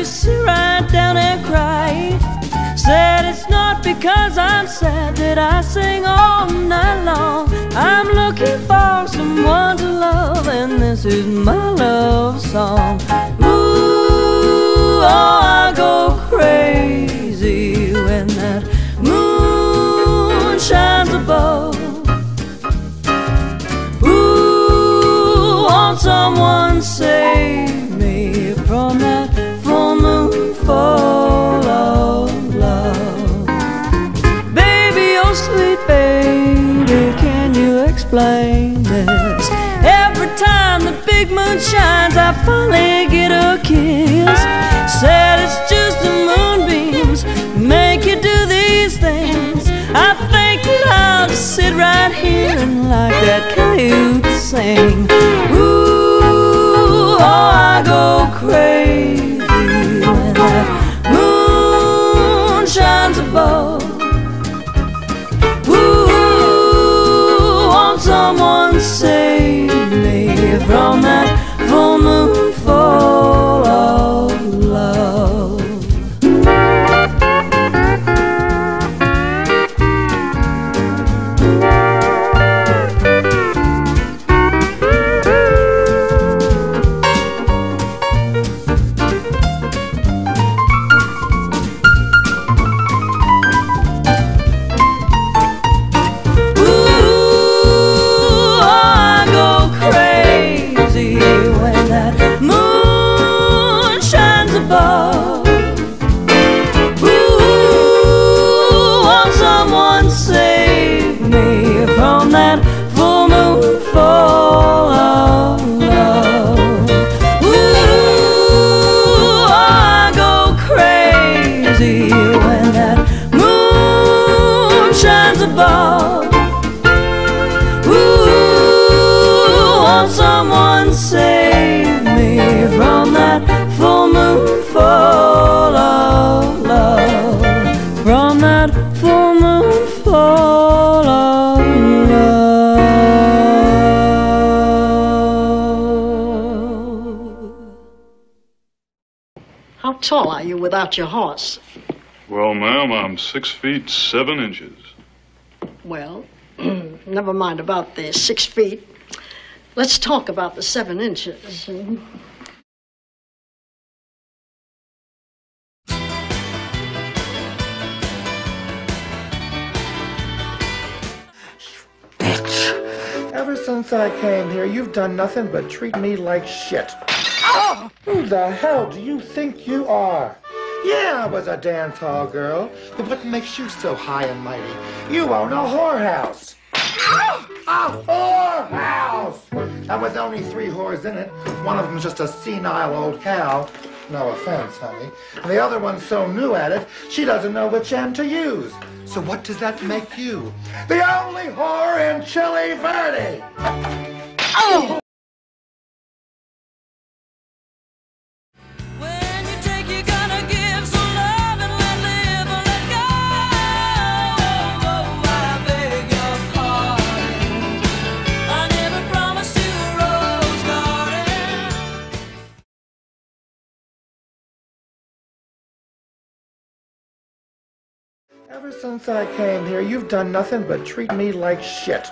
sit right down and cry. Said it's not because I'm sad that I sing all night long. I'm looking for someone to love, and this is my love song. Ooh, oh, I go crazy when that moon shines above. Ooh, won't someone save me from that full moon full of love? Baby, oh sweet baby, can you explain this? Every time the big moon shines, I finally get a kiss. Said it's just the moonbeams make you do these things. I think that I'll just sit right here and like that coyote sing. Ooh, oh, I go crazy when that moon shines above. Ooh, won't someone save me from that full moon full of love? Someone save me from that full moon full of love, from that full moon full of love. How tall are you without your horse? Well, ma'am, I'm 6 feet 7 inches. Well, never mind about the 6 feet. Let's talk about the 7 inches. Bitch! Ever since I came here, you've done nothing but treat me like shit. Oh! Who the hell do you think you are? Yeah, I was a damn tall girl, but what makes you so high and mighty? You own a whorehouse. A whorehouse! And with only 3 whores in it, one of them's just a senile old cow. No offense, honey. And the other one's so new at it, she doesn't know which end to use. So what does that make you? The only whore in Chile Verde! Oh! Ever since I came here, you've done nothing but treat me like shit.